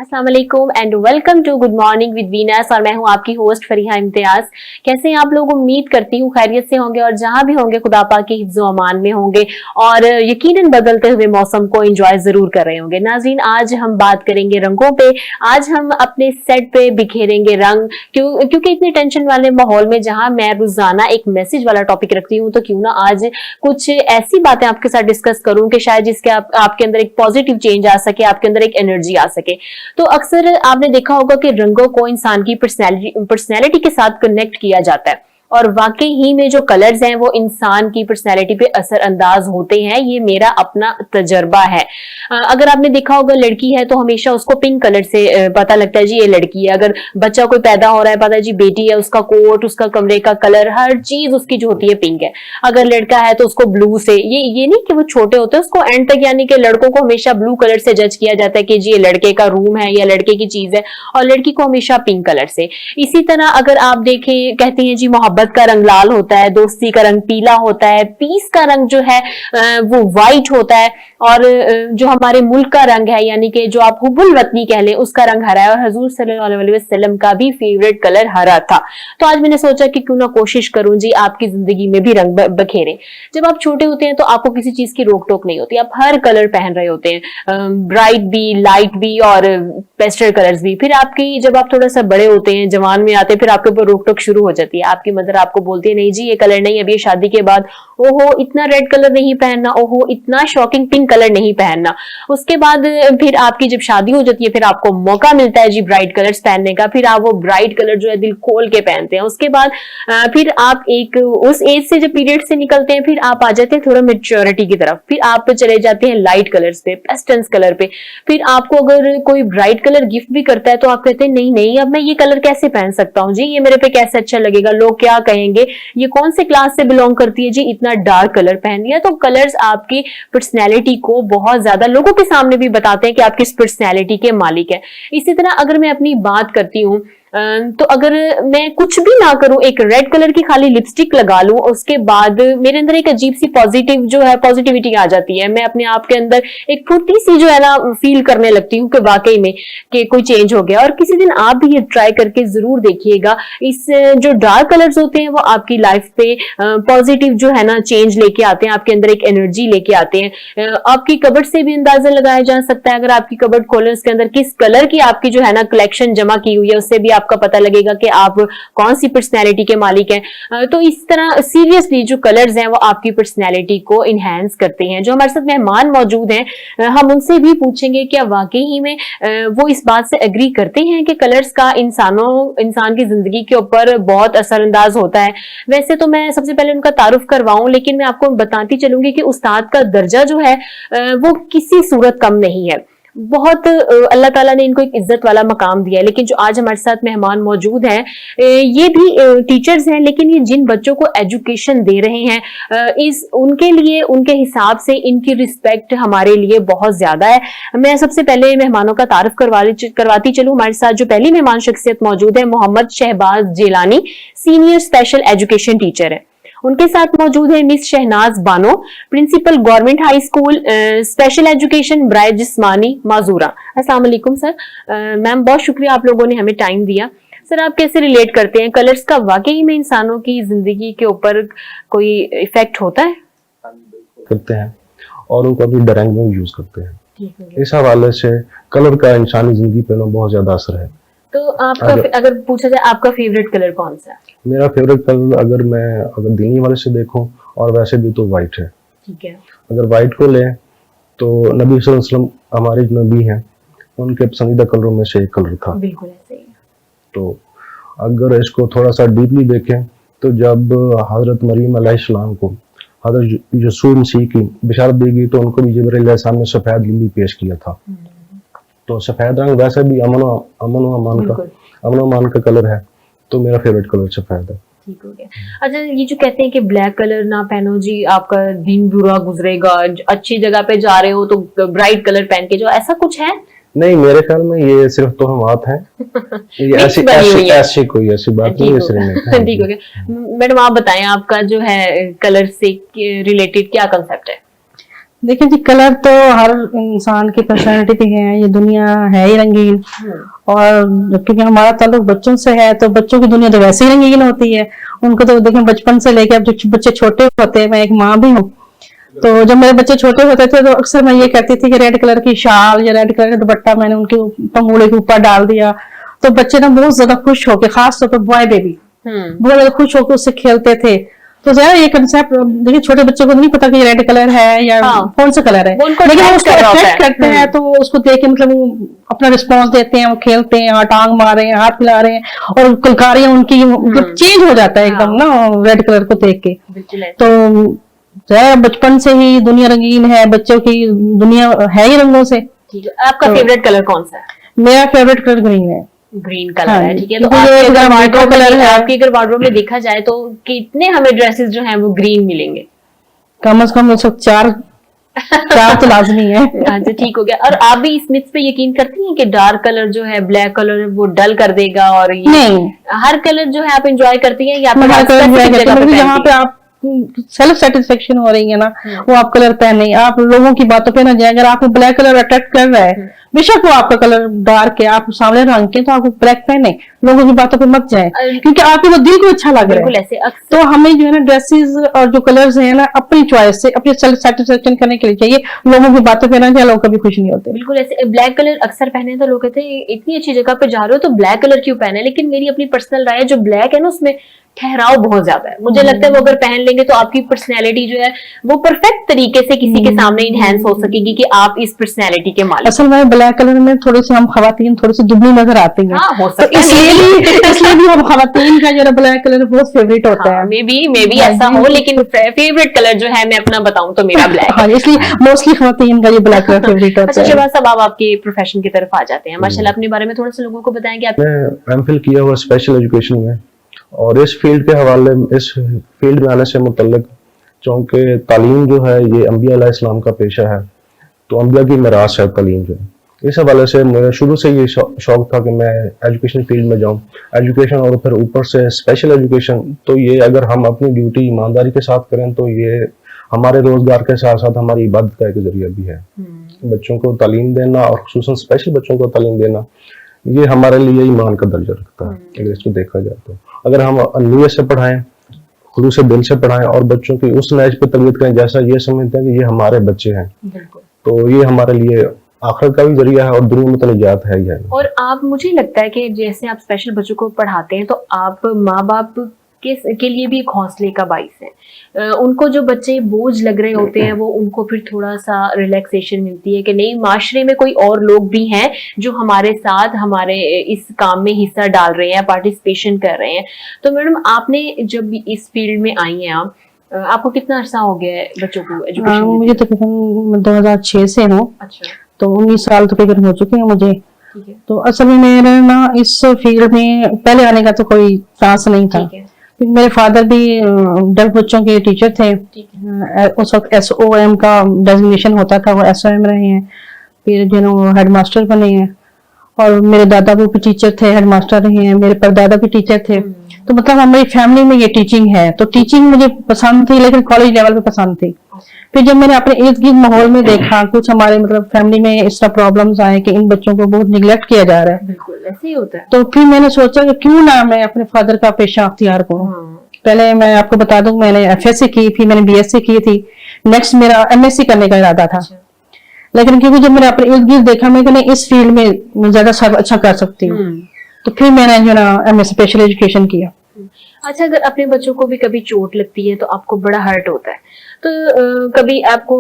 अस्सलाम वालेकुम and welcome to good morning with Venus. और मैं हूं आपकी होस्ट फरीहा इम्तियाज। कैसे हैं आप लोग? उम्मीद करती हूं खैरियत से होंगे और जहां भी होंगे खुदा पाक के हिफ्ज़ो अमान में होंगे और यकीनन बदलते हुए मौसम को एंजॉय जरूर कर रहे होंगे। नाज़रीन, आज हम बात करेंगे रंगों पे। आज हम अपने सेट पे बिखेरेंगे रंग, क्योंकि इतने टेंशन वाले माहौल में जहां मैं रोजाना एक मैसेज वाला टॉपिक रखती हूँ, तो क्यों ना आज कुछ ऐसी बातें आपके साथ डिस्कस करूं कि शायद जिसके आपके अंदर एक पॉजिटिव चेंज आ सके, आपके अंदर एक एनर्जी आ सके। तो अक्सर आपने देखा होगा कि रंगों को इंसान की पर्सनैलिटी के साथ कनेक्ट किया जाता है और वाकई ही में जो कलर्स हैं वो इंसान की पर्सनैलिटी पे असर अंदाज होते हैं। ये मेरा अपना तजर्बा है। अगर आपने देखा होगा लड़की है तो हमेशा उसको पिंक कलर से पता लगता है जी ये लड़की है। अगर बच्चा कोई पैदा हो रहा है, पता है जी बेटी है, उसका कोट, उसका कमरे का कलर, हर चीज उसकी जो होती है पिंक है। अगर लड़का है तो उसको ब्लू से, ये नहीं कि वो छोटे होते हैं, उसको एंड तक यानी कि लड़कों को हमेशा ब्लू कलर से जज किया जाता है कि जी ये लड़के का रूम है या लड़के की चीज है, और लड़की को हमेशा पिंक कलर से। इसी तरह अगर आप देखें, कहते हैं जी मोहब्बत का रंग लाल होता है, दोस्ती का रंग पीला होता है, पीस का रंग जो है वो व्हाइट होता है, और जो हमारे मुल्क का रंग है यानी कि जो आप हुब्बुल वतनी कह लें उसका रंग हरा है। और हजूर सल्लल्लाहु अलैहि वसल्लम का भी फेवरेट कलर हरा था। तो आज मैंने सोचा कि क्यों ना कोशिश करूं जी आपकी जिंदगी में भी रंग बखेरें। जब आप छोटे होते हैं तो आपको किसी चीज की रोक टोक नहीं होती, आप हर कलर पहन रहे होते हैं, ब्राइट भी, लाइट भी और पेस्टल कलर्स भी। फिर आपकी जब आप थोड़ा सा बड़े होते हैं, जवान में आते हैं, फिर आपके ऊपर रोक टोक शुरू हो जाती है। आपकी मदर आपको बोलती है नहीं जी ये कलर नहीं, अभी शादी के बाद ओहो इतना रेड कलर नहीं पहनना, ओहो इतना शॉकिंग पिंक कलर नहीं पहनना। उसके बाद फिर आपकी जब शादी हो जाती है फिर आपको मौका मिलता है जी ब्राइट कलर्स पहनने का। फिर आप वो ब्राइट कलर जो है दिल खोल के पहनते हैं। उसके बाद फिर आप एक उस एज से जब पीरियड से निकलते हैं फिर आप आ जाते हैं थोड़ा मेच्योरिटी की तरफ। फिर आप चले जाते हैं लाइट कलर्स पे, पेस्टल्स कलर पे। फिर आपको अगर कोई ब्राइट कलर गिफ्ट भी करता है तो आप कहते हैं नहीं नहीं अब मैं ये कलर कैसे पहन सकता हूँ जी, ये मेरे पे कैसे अच्छा लगेगा, लोग क्या कहेंगे, ये कौन से क्लास से बिलोंग करती है जी इतना डार्क कलर पहन दिया। तो कलर्स आपकी पर्सनैलिटी को बहुत ज्यादा लोगों के सामने भी बताते हैं कि आप किस पर्सनैलिटी के मालिक है। इसी तरह अगर मैं अपनी बात करती हूँ तो अगर मैं कुछ भी ना करूं, एक रेड कलर की खाली लिपस्टिक लगा लूं, उसके बाद मेरे अंदर एक अजीब सी पॉजिटिव जो है पॉजिटिविटी आ जाती है। मैं अपने आप के अंदर एक फुर्ती सी जो है ना फील करने लगती हूँ कि वाकई में कि कोई चेंज हो गया। और किसी दिन आप भी ये ट्राई करके जरूर देखिएगा। इस जो डार्क कलर्स होते हैं वो आपकी लाइफ पे पॉजिटिव जो है ना चेंज लेके आते हैं, आपके अंदर एक एनर्जी लेके आते हैं। आपकी कबर्ड से भी अंदाजा लगाया जा सकता है। अगर आपकी कबर्ड खोले उसके अंदर किस कलर की आपकी जो है ना कलेक्शन जमा की हुई है, उससे भी आपका पता लगेगा कि आप कौन सी पर्सनैलिटी के मालिक हैं। तो इस तरह सीरियसली जो कलर्स हैं वो आपकी पर्सनैलिटी को इनहेंस करते हैं। जो हमारे साथ मेहमान मौजूद हैं हम उनसे भी पूछेंगे क्या वाकई ही में वो इस बात से एग्री करते हैं कि कलर्स का इंसान की जिंदगी के ऊपर बहुत असरअंदाज होता है। वैसे तो मैं सबसे पहले उनका तारुफ करवाऊं, लेकिन मैं आपको बताती चलूंगी कि उस्ताद का दर्जा जो है वो किसी सूरत कम नहीं है। बहुत अल्लाह ताला ने इनको एक इज्जत वाला मकाम दिया है। लेकिन जो आज हमारे साथ मेहमान मौजूद हैं ये भी टीचर्स हैं, लेकिन ये जिन बच्चों को एजुकेशन दे रहे हैं उनके लिए, उनके हिसाब से इनकी रिस्पेक्ट हमारे लिए बहुत ज्यादा है। मैं सबसे पहले मेहमानों का तारुफ करवाती चलूं। हमारे साथ जो पहली मेहमान शख्सियत मौजूद है Mohammad Shahbaz Jilani, senior special education teacher है। उनके साथ मौजूद है miss Shahnaz Bano, principal government high school special education ब्राय जिस्मानी माजूरा। अस्सलाम वालेकुम सर। मैम बहुत शुक्रिया आप लोगों ने हमें टाइम दिया। सर आप कैसे रिलेट करते हैं कलर्स का वाकई में इंसानों की जिंदगी के ऊपर कोई इफेक्ट होता है? करते हैं और उनको अपनी ड्राइंग में यूज करते हैं। इस हवाले से कलर का इंसानी जिंदगी पे बहुत ज्यादा असर है। तो आपका अगर पूछा जाए आपका फेवरेट कलर कौन सा है? मेरा फेवरेट कलर अगर दीनी वाले से देखूं और वैसे भी तो व्हाइट है। ठीक है। अगर व्हाइट को लें तो नबी सल्लल्लाहु अलैहि वसल्लम हमारे जो नबी हैं उनके पसंदीदा कलरों में से एक कलर था। बिल्कुल ऐसे ही। तो अगर इसको थोड़ा सा डीपली देखें तो जब हजरत मरियम अलैहिस्सलाम को हजरत यीशु मसीह की बिशारत दी गई तो उनको भी जिब्राइल अलैहिस्सलाम ने सफेद लिली पेश किया था। तो सफेद रंग वैसे भी अमन और अमान का कलर है, तो मेरा फेवरेट कलर सफेद है। ठीक हो गया। अच्छा ये जो कहते हैं कि ब्लैक कलर ना पहनो जी आपका दिन बुरा गुजरेगा, अच्छी जगह पे जा रहे हो तो ब्राइट कलर पहन के जाओ, ऐसा कुछ है? नहीं, मेरे ख्याल में ये सिर्फ तोहमात है। ये ऐसी कोई ऐसी बात नहीं है। ठीक हो गया। मैडम आप बताएं आपका जो है कलर से रिलेटेड क्या कंसेप्ट है? देखिए जी, कलर तो हर इंसान की पर्सनैलिटी पे है, ये दुनिया है ही रंगीन। और क्योंकि हमारा ताल्लुक बच्चों से है, तो बच्चों की दुनिया तो वैसे ही रंगीन होती है। उनको तो देखें बचपन से लेके अब जो बच्चे छोटे होते हैं, मैं एक माँ भी हूँ, तो जब मेरे बच्चे छोटे होते थे तो अक्सर मैं ये कहती थी कि रेड कलर की शाल या रेड कलर का दुपट्टा मैंने उनके पंगूड़े के ऊपर डाल दिया, तो बच्चे ना बहुत ज्यादा खुश होके, खास तौर पर बॉय बेबी बहुत ज्यादा खुश होकर उससे खेलते थे। तो जरा ये कंसेप्ट देखिए, छोटे बच्चों को नहीं पता कि रेड कलर है या कौन सा कलर है, लेकिन वो उसको अट्रैक्ट करते हैं, तो उसको देख के मतलब वो अपना रिस्पॉन्स देते हैं, वो खेलते हैं, टांग मार रहे हैं, हाथ मिला रहे हैं, और कलकारियां उनकी मतलब चेंज हो जाता है एकदम ना रेड कलर को देख के। तो बचपन से ही दुनिया रंगीन है, बच्चों की दुनिया है ही रंगों से। ठीक है, आपका फेवरेट कलर कौन सा है? मेरा फेवरेट कलर ग्रीन है। ग्रीन कलर है, ठीक है। तो आपके अगर वार्डरोब में देखा जाए तो कितने हमें ड्रेसेस जो हैं वो ग्रीन मिलेंगे? कम से कम चार तो लाजमी है। अच्छा, ठीक हो गया। और आप भी इस मिथ पे यकीन करती हैं कि डार्क कलर जो है, ब्लैक कलर वो डल कर देगा? और ये नहीं, हर कलर जो है आप एंजॉय करती हैं या हर कलर जहाँ पे आप सेल्फ सेटिस्फेक्शन हो रही है ना, वो आप कलर पहने, आप लोगों की बातों पे ना जाए। अगर आपको ब्लैक कलर अट्रैक्ट कर रहा है, बेशक वो आपका कलर डार्क है, आप सामने रंग के, तो आपको ब्लैक पहने, लोगों की बातों पे मत जाए, क्योंकि आपके वो दिल को अच्छा लग रहा है। ऐसे तो हमें जो है ना ड्रेसेस और जो कलर्स है ना, अपनी चॉइस से अपनी सेल्फ सेटिस्फेक्शन करने के लिए चाहिए, लोगों की बातों पे ना जाए, लोग कभी खुश नहीं होते। बिल्कुल ऐसे ब्लैक कलर अक्सर पहने तो लोग कहते हैं इतनी अच्छी जगह पे जा रहे हो तो ब्लैक कलर क्यों पहने, लेकिन मेरी अपनी पर्सनल राय है, जो ब्लैक है ना उसमें ठहराव बहुत ज्यादा है। मुझे लगता है वो अगर पहन लेंगे तो आपकी पर्सनैलिटी जो है वो परफेक्ट तरीके से किसी के सामने इनहेंस हो सकेगी कि आप इस पर्सनैलिटी के मालिक। असल में ब्लैक कलर में थोड़ी सी हम खवातीन थोड़ी सी दुबली नजर आती हैं, हाँ, हो तो इसलिए भी हम खवातीन का जो ब्लैक कलर बहुत फेवरेट होता है। मे बी ऐसा हो, लेकिन फेवरेट कलर जो है मैं अपना बताऊं तो मेरा ब्लैक। हाँ, इसलिए मोस्टली खवातीन का ये ब्लैक कलर फेवरेट होता है। अच्छा शहबाज साहब, आप आपके प्रोफेशन की तरफ आ जाते हैं, माशाल्लाह अपने बारे में थोड़ा सा लोगों को बताएंगे आप? मैं एमफिल किया हुआ स्पेशल एजुकेशन में, और इस फील्ड के हवाले, इस फील्ड में आने से मुतल्लिक, चूँकि तालीम जो है ये अंबिया अलैहिस्सलाम का पेशा है, तो अंबिया की मिरास है तालीम जो। इस हवाले से मेरा शुरू से ये शौक था कि मैं एजुकेशन फील्ड में जाऊं, एजुकेशन और फिर ऊपर से स्पेशल एजुकेशन। तो ये अगर हम अपनी ड्यूटी ईमानदारी के साथ करें तो ये हमारे रोजगार के साथ साथ हमारी इबादत का एक जरिया भी है। बच्चों को तालीम देना और खुसूसन स्पेशल बच्चों को तालीम देना, ये हमारे लिए ईमान का दर्जा रखता है अगर इसको देखा जाए तो। अगर हम नीयत से पढ़ाएं, खुद से दिल से पढ़ाएं और बच्चों की उस नहज पे तरबियत करें जैसा ये समझते हैं कि ये हमारे बच्चे हैं, तो ये हमारे लिए आखिरत का भी जरिया है और दुनिया में तो निजात है ही है। और आप, मुझे लगता है कि जैसे आप स्पेशल बच्चों को पढ़ाते हैं तो आप माँ बाप के लिए भी एक हौसले का बाइस है। उनको जो बच्चे बोझ लग रहे होते हैं वो उनको फिर थोड़ा सा रिलैक्सेशन मिलती है कि नहीं, माशरे में कोई और लोग भी हैं जो हमारे साथ हमारे इस काम में हिस्सा डाल रहे हैं, पार्टिसिपेशन कर रहे हैं। तो मैडम, आपने जब इस फील्ड में आई हैं, आपको कितना अरसा हो गया है बच्चों को एजुकेशन? मुझे तकरीबन 2006 से हूँ। अच्छा, तो 19 साल तकरीबन हो चुके हैं मुझे। तो असल में मेरे ना इस फील्ड में पहले आने का तो कोई चांस नहीं था। मेरे फादर भी डेफ बच्चों के टीचर थे, उस वक्त SOM का डेजिग्नेशन होता था, वो SOM रहे हैं, फिर जो हेडमास्टर बने हैं, और मेरे दादा भी टीचर थे, हेडमास्टर रहे हैं, मेरे परदादा भी टीचर थे। तो मतलब हमारी फैमिली में ये टीचिंग है, तो टीचिंग मुझे पसंद थी, लेकिन कॉलेज लेवल पे पसंद थी। फिर जब मैंने अपने इर्द गिर्द माहौल में देखा, कुछ हमारे मतलब फैमिली में इस तरह प्रॉब्लम्स आए कि इन बच्चों को बहुत निगलेक्ट किया जा रहा है। बिल्कुल ऐसे ही होता है। तो फिर मैंने सोचा कि क्यों ना मैं अपने फादर का पेशा अख्तियार करूं। पहले मैं आपको बता दूं, मैंने FSC की, फिर मैंने BSc की थी, नेक्स्ट मेरा MSc करने का इरादा था। लेकिन क्योंकि जब मैंने अपने इर्द गिर्द देखा, मैं इस फील्ड में ज्यादा अच्छा कर सकती हूँ, तो फिर मैंने जो ना MS स्पेशल एजुकेशन किया। अच्छा, अगर अपने बच्चों को भी कभी चोट लगती है तो आपको बड़ा हर्ट होता है, तो कभी आपको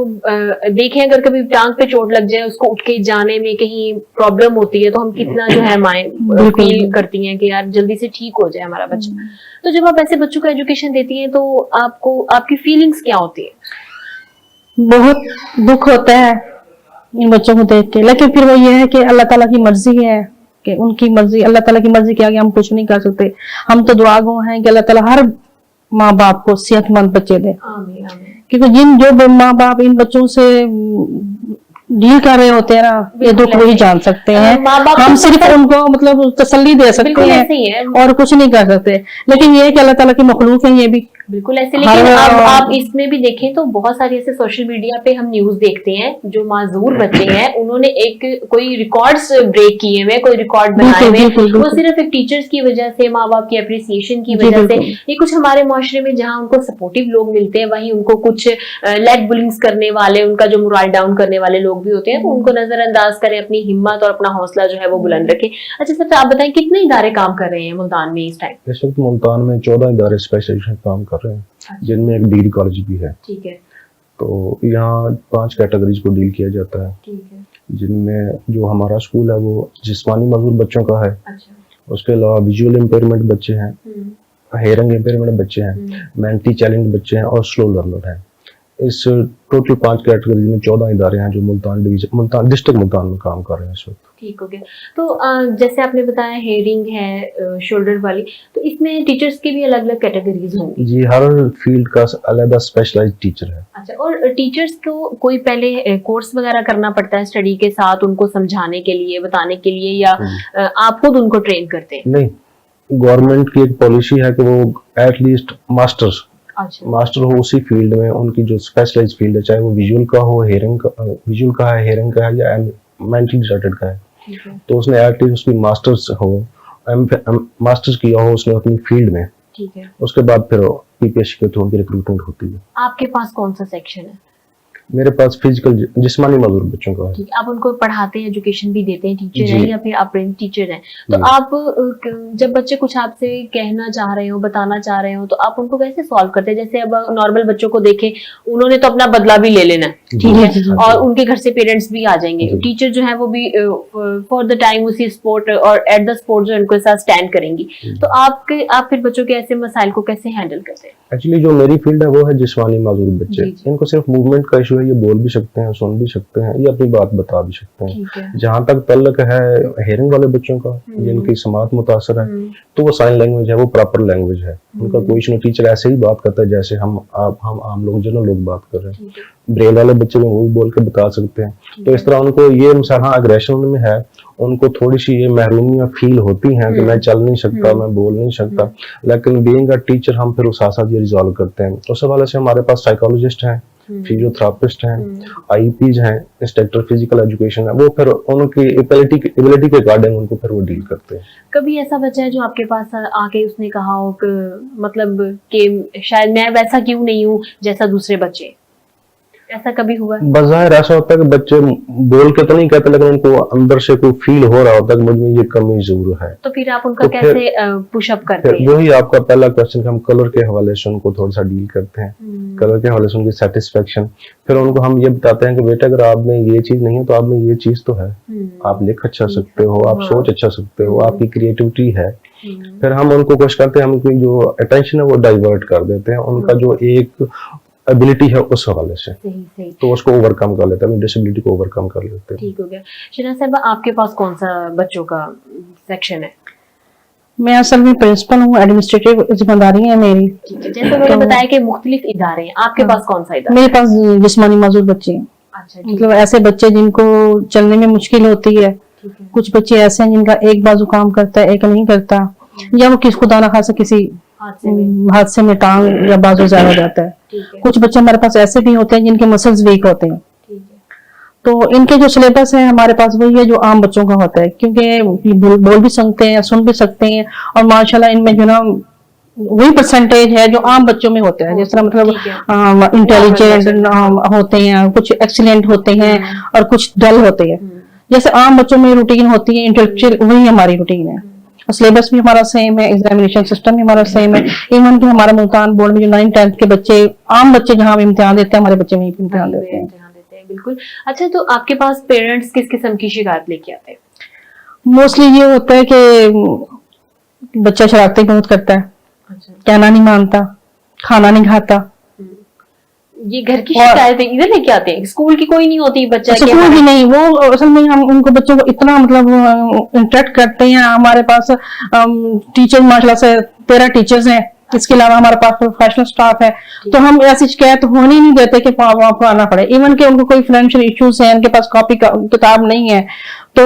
देखें अगर कभी टांग पे चोट लग जाए, उसको उठ के जाने में कहीं प्रॉब्लम होती है, तो हम कितना जो है माएं फील करती हैं कि यार जल्दी से ठीक हो जाए हमारा बच्चा। तो जब आप ऐसे बच्चों को एजुकेशन देती हैं तो आपको, आपकी फीलिंग्स क्या होती है? बहुत दुख होता है इन बच्चों को देख के, लेकिन फिर वो ये है कि अल्लाह ताला की मर्जी है, कि उनकी मर्जी, अल्लाह ताला की मर्जी के आगे हम कुछ नहीं कर सकते। हम तो दुआ गो हैं कि अल्लाह ताला हर माँ बाप को सेहतमंद बच्चे दे। आमीन आमीन। क्योंकि जो माँ बाप इन बच्चों से डील कर रहे होते हैं ना, ये दुख वही जान सकते हैं। हम सिर्फ उनको मतलब तसल्ली दे सकते हैं और कुछ नहीं कर सकते। लेकिन ये है कि अल्लाह ताला की मखलूक है, ये भी बिल्कुल ऐसे। लेकिन अब आप इसमें भी देखें तो बहुत सारी ऐसे सोशल मीडिया पे हम न्यूज देखते हैं, जो माजूर बच्चे हैं उन्होंने एक कोई रिकॉर्ड्स ब्रेक किए हुए, कोई रिकॉर्ड बनाए हुए, वो सिर्फ एक टीचर्स की वजह से, माँ बाप की अप्रिसिएशन की वजह से। ये कुछ हमारे मुआशरे में जहाँ उनको सपोर्टिव लोग मिलते हैं, वहीं उनको कुछ लेग बुलिंग्स करने वाले, उनका जो मोरल डाउन करने वाले लोग भी होते हैं, तो उनको नजरअंदाज करें, अपनी हिम्मत और अपना हौसला जो है वो बुलंद रखें। अच्छा सर, आप बताएं कितने इदारे काम कर रहे हैं मुल्तान में इस टाइम? इस वक्त मुल्तान में 14 इदारे स्पेशलाइजेशन काम कर रहे हैं, जिनमें एक डिग्री कॉलेज भी है। ठीक है। तो यहाँ 5 कैटेगरीज को डील किया जाता है। ठीक है। जिनमें जो हमारा स्कूल है वो जिस्मानी मजबूर बच्चों का है। अच्छा। उसके अलावा विजुअल इम्पेयरमेंट बच्चे हैं, हेयरिंग इम्पेयरमेंट बच्चे हैं, मेंटली चैलेंज बच्चे हैं और स्लो लर्नर हैं। इस टोटल 5 कैटेगरी में 14 इदारे हैं जो मुल्तान डिस्ट्रिक्ट मुल्तान में काम कर रहे हैं इस वक्त। ठीक हो गया। तो जैसे आपने बताया हेयरिंग है, शोल्डर वाली, तो इसमें टीचर्स की भी अलग अलग कैटेगरीज होंगी? जी, हर फील्ड का अलग स्पेशलाइज्ड टीचर है। अच्छा, और टीचर्स को कोई पहले कोर्स वगैरह करना पड़ता है स्टडी के साथ, उनको समझाने के लिए, बताने के लिए, या आप खुद उनको ट्रेन करते हैं? नहीं, गवर्नमेंट की एक पॉलिसी है कि वो एटलीस्ट मास्टर्स मास्टर हो उसी फील्ड में, उनकी जो स्पेशलाइज्ड फील्ड है, चाहे वो विजुअल का हो, हेयरिंग का है, हेयरिंग का है, या मेंटली रिलेटेड का है, तो उसने एटलीस्ट उसकी मास्टर्स हो, मास्टर्स किया हो उसने अपनी फील्ड में। ठीक है। उसके बाद फिर पीपीएससी के थ्रू उनकी रिक्रूटमेंट होती है। आपके पास कौन सा सेक्शन है? मेरे पास फिजिकल जिस्मानी मजदूर बच्चों का है। ठीक, आप उनको पढ़ाते हैं, एजुकेशन भी देते हैं, टीचर हैं या फिर आप टीचर हैं, तो आप जब बच्चे कुछ आपसे कहना चाह रहे हो, बताना चाह रहे हो, तो आप उनको कैसे सॉल्व करते हैं? जैसे अब नॉर्मल बच्चों को देखें, उन्होंने तो अपना बदला भी ले लेना, ठीक है, और उनके घर से पेरेंट्स भी आ जाएंगे, टीचर जो है वो भी फॉर द टाइम उसी स्पोर्ट और एट द स्पोर्ट जो उनके साथ स्टैंड करेंगी। तो आप फिर बच्चों के ऐसे मसाइल को कैसे हैंडल करते हैं? एक्चुअली जो मेरी फील्ड है वो है जिस्मानी माजूर बच्चे। इनको सिर्फ मूवमेंट का इशू है, ये बोल भी सकते हैं, सुन भी सकते हैं, ये अपनी बात बता भी सकते हैं। जहाँ तक ताल्लुक है हेयरिंग वाले बच्चों का, जिनकी समात मुतासर है, तो वो साइन लैंग्वेज है, वो प्रॉपर लैंग्वेज है। उनका कोई इशू नहीं, टीचर ऐसे ही बात करता है जैसे हम आम लोग, जनरल लोग बात कर रहे हैं। ब्रेल वाले बच्चे में वो भी बोल के बता सकते हैं। तो इस तरह उनको ये हाँ अग्रेशन में है, उनको थोड़ी सी ये महरूमियां फील होती हैं कि मैं चल नहीं सकता, मैं बोल नहीं सकता, लेकिन बीइंग अ टीचर हम फिर उस साथ ये रिजॉल्व करते हैं। उस हवाले से हमारे पास साइकोलॉजिस्ट हैं, फिजियोथेरापिस्ट हैं, आईपीज हैं, इंस्ट्रक्टर फिजिकल एजुकेशन है, वो फिर उनकी एबिलिटी के अकॉर्डिंग उनको फिर वो डील करते हैं। कभी ऐसा बच्चा है जो आपके पास आके उसने कहा हो कि मतलब कि शायद मैं वैसा क्यों नहीं हूँ जैसा दूसरे बच्चे, ऐसा कभी हुआ? बज़ाहिर ऐसा होता है कि बच्चे बोल के तो नहीं कहते, लेकिन उनको अंदर से कोई फील हो रहा होता है कि मुझ में ये कमी जरूर है। तो फिर आप उनका कैसे पुशअप करते हैं? वही आपका पहला क्वेश्चन, हम कलर के हवाले से उनको थोड़ा सा डील करते हैं। कलर के हवाले से उनकी सेटिस्फेक्शन, फिर उनको हम ये बताते हैं कि बेटा अगर आप में ये चीज नहीं है तो आप में ये चीज तो है, आप लिख अच्छा सकते हो, आप सोच अच्छा सकते हो, आपकी क्रिएटिविटी है। फिर हम उनको कोशिश करते हैं, हम उनकी जो अटेंशन है वो डाइवर्ट कर देते हैं, उनका जो एक एबिलिटी है उस हवाले से। सही। तो उसको ओवरकम कर लेते हैं, डिसेबिलिटी को ओवरकम कर लेते हैं। ठीक हो गया। शिना साहब, आपके पास कौन सा बच्चों का सेक्शन है? मैं असल में प्रिंसिपल हूँ, एडमिनिस्ट्रेटिव जिम्मेदारी है मेरी। जैसे मैंने बताया कि मुख्तलिफ इदारे हैं, आपके पास कौन सा इदारा? मेरे पास जिस्मानी माजूर बच्चे हैं। अच्छा, मतलब ऐसे बच्चे जिनको चलने में मुश्किल होती है। कुछ बच्चे ऐसे हैं जिनका एक बाजू काम करता है, एक नहीं करता, या वो खुदा ना खासा किसी हादसे में टांग या बाजू ज्यादा हो जाता है। कुछ बच्चे हमारे पास ऐसे भी होते हैं जिनके मसल्स वीक होते हैं। तो इनके जो सिलेबस है हमारे पास वही है जो आम बच्चों का होता है, क्योंकि बोल भी सकते हैं, सुन भी सकते हैं, और माशाल्लाह इनमें जो ना वही परसेंटेज है जो आम बच्चों में होता है। जिस तरह मतलब इंटेलिजेंट होते हैं, कुछ एक्सीलेंट होते हैं और कुछ डल होते हैं। जैसे आम बच्चों में रूटीन होती है इंटेलेक्चुअल, वही हमारी रूटीन है। सिलेबस भी हमारा सेम है, एग्जामिनेशन सिस्टम भी हमारा सेम है। इवन कि हमारे मुल्तान बोर्ड में जो 9th-10th के बच्चे, आम बच्चे जहाँ इम्तिहान देते हैं, हमारे बच्चे में इम्तिहान देते हैं। बिल्कुल। अच्छा, तो आपके पास पेरेंट्स किस किस्म की शिकायत लेके आते हैं? मोस्टली ये होता है कि बच्चा शरारतें बहुत करता है, कहना नहीं मानता, खाना नहीं खाता। ये घर की शिकायतें इधर लेके आते हैं, स्कूल की कोई नहीं होती? बच्चा स्कूल की नहीं, वो असल में हम उनको बच्चों को इतना मतलब इंटरेक्ट करते हैं। हमारे पास टीचर माशाल्लाह से 13 टीचर्स हैं, इसके अलावा हमारे पास प्रोफेशनल स्टाफ है, तो हम ऐसी शिकायत होने नहीं देते कि आपको आना पड़े। इवन कि उनको कोई फाइनेंशियल इश्यूज है, उनके पास कॉपी किताब नहीं है, तो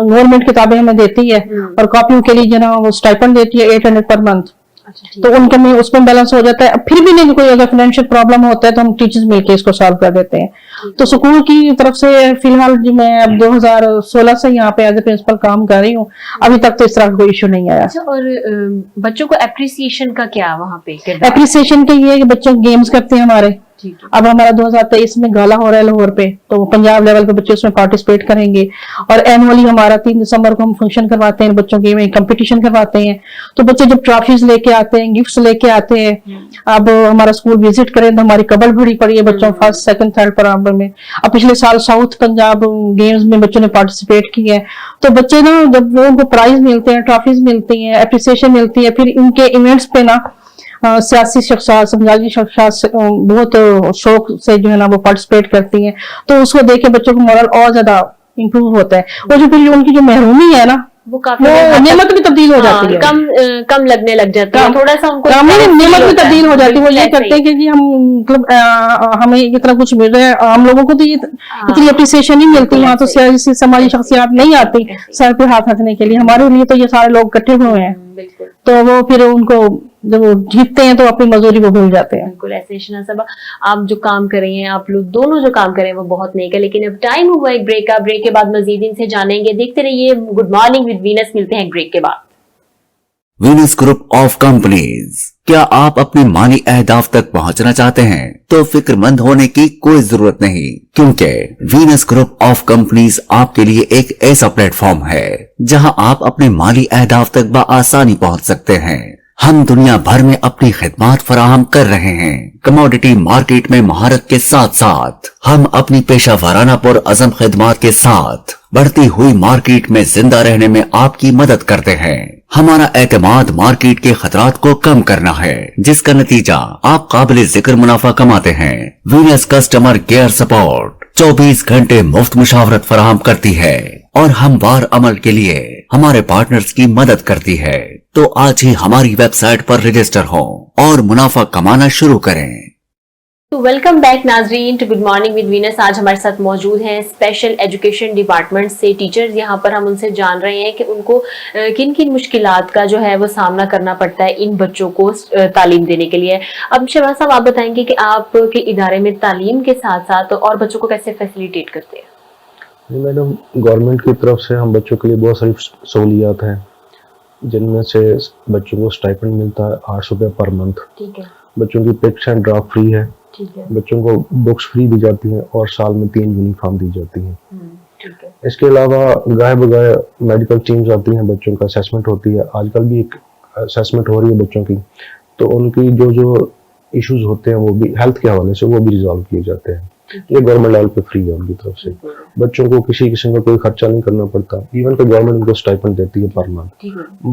गवर्नमेंट किताबें हमें देती है, और कॉपियों के लिए जो ना वो स्टाइपेंड देती है 800 पर मंथ। अच्छा, ठीक तो उनके में उसमें बैलेंस हो जाता है। अब फिर भी नहीं कोई अगर फाइनेंशियल प्रॉब्लम होता है तो हम टीचर्स मिलके इसको सॉल्व कर देते हैं। तो स्कूल की तरफ से फिलहाल जो मैं अब 2016 से यहाँ पे एज ए प्रिंसिपल काम कर रही हूँ, अभी तक तो इस तरह का कोई इशू नहीं आया। अच्छा, और बच्चों को एप्रिसिएशन का क्या वहाँ पे किरदार? एप्रिसिएशन के ये है कि बच्चे गेम्स करते हैं हमारे। ठीक है। अब हमारा 2023 में गाला हो रहा है लाहौर पे, तो पंजाब लेवल पे बच्चे उसमें पार्टिसिपेट करेंगे। और एनुअली हमारा 3 दिसंबर को हम फंक्शन करवाते हैं, बच्चों के में कंपटीशन करवाते हैं। तो बच्चे जब ट्रॉफीज लेके आते हैं, गिफ्ट्स लेके आते हैं। अब हमारा स्कूल विजिट करें तो हमारी कबल भरी पड़ी है बच्चों फर्स्ट सेकंड थर्ड बराबर में। अब पिछले साल साउथ पंजाब गेम्स में बच्चों ने पार्टिसिपेट किया है। तो बच्चे ना जब वो उनको प्राइज मिलते हैं, ट्रॉफीज मिलती हैं, एप्रिसिएशन मिलती है, फिर इनके इवेंट्स पे ना सियासी शख्सियत, समाजी शख्सियत बहुत शौक से जो है ना वो पार्टिसिपेट करती हैं। तो उसको देख के बच्चों का मोरल और ज्यादा इंप्रूव होता है। और जो फिर उनकी जो महरूमी है ना वो काफी नेमत में तब्दील हो जाती है। कम लगने लग जाता है, थोड़ा सा उनको नेमत में तब्दील हो जाती है। वो ये करते हैं कि जी हम मतलब हमें इतना कुछ मिल रहा है, हम लोगों को तो ये इतनी अप्रिसिएशन नहीं मिलती। वहाँ तो सियासी समाजी शख्सियत नहीं आती सर पे हाथ रखने के लिए, हमारे लिए तो ये सारे लोग इकट्ठे हुए हैं। तो वो फिर उनको जब वो जीतते हैं तो अपनी मजदूरी को भूल जाते हैं। बिल्कुल ऐसे शना साहब, आप जो काम कर रही हैं, आप लोग दोनों जो काम कर रहे हैं वो बहुत नेक है। लेकिन अब टाइम हुआ एक ब्रेक का, ब्रेक के बाद मजीद इनसे जानेंगे। देखते रहिए गुड मॉर्निंग विद वीनस, मिलते हैं ब्रेक के बाद। वीनस ग्रुप ऑफ कंपनीज, क्या आप अपने माली अहदाफ तक पहुंचना चाहते हैं? तो फिक्रमंद होने की कोई जरूरत नहीं, क्योंकि वीनस ग्रुप ऑफ कंपनीज आपके लिए एक ऐसा प्लेटफॉर्म है जहां आप अपने माली अहदाफ तक बआसानी पहुंच सकते हैं। हम दुनिया भर में अपनी खिदमात फराहम कर रहे हैं। कमोडिटी मार्केट में महारत के साथ साथ हम अपनी पेशा वाराना पुर अज़म खिदमात के साथ बढ़ती हुई मार्केट में जिंदा रहने में आपकी मदद करते हैं। हमारा एतमाद मार्केट के खतरात को कम करना है, जिसका नतीजा आप काबिल जिक्र मुनाफा कमाते हैं। वीनस कस्टमर केयर सपोर्ट 24 घंटे मुफ्त मुशावरत फराहम करती है और हमवार अमल के लिए हमारे पार्टनर्स की मदद करती है। तो आज ही हमारी वेबसाइट पर रजिस्टर हों और मुनाफा कमाना शुरू करें। तो वेलकम बैक नाजरीन to good morning with Venus. आज हमारे साथ मौजूद हैं स्पेशल एजुकेशन डिपार्टमेंट से टीचर्स। यहाँ पर हम उनसे जान रहे हैं कि उनको किन किन मुश्किलात का जो है वो सामना करना पड़ता है इन बच्चों को तालीम देने के लिए। अब शहबाज साहब, आप बताएंगे कि आपके इदारे में तालीम के साथ साथ और बच्चों को कैसे फैसिलिटेट करते हैं? जी मैडम, गवर्नमेंट की तरफ से हम बच्चों के लिए बहुत सारी सहूलियात हैं, जिनमें से बच्चों को स्टाइपेंड मिलता है 800 रुपये पर मंथ। ठीक है। बच्चों की पिक्स एंड ड्राफ्ट फ्री है। ठीक है। बच्चों को बुक्स फ्री दी जाती हैं और साल में 3 यूनिफॉर्म दी जाती हैं। ठीक है। इसके अलावा गाय बगाए मेडिकल टीम्स आती हैं, बच्चों का असेसमेंट होती है। आजकल भी एक असेसमेंट हो रही है बच्चों की, तो उनकी जो इश्यूज होते हैं वो भी हेल्थ के हवाले से वो भी रिजॉल्व किए जाते हैं। ये गवर्नमेंट लेवल पे फ्री है उनकी तरफ से। बच्चों को किसी किस्म का कोई खर्चा नहीं करना पड़ता। इवन तो गवर्नमेंट उनको स्टाइपेंड देती है पर मंथ।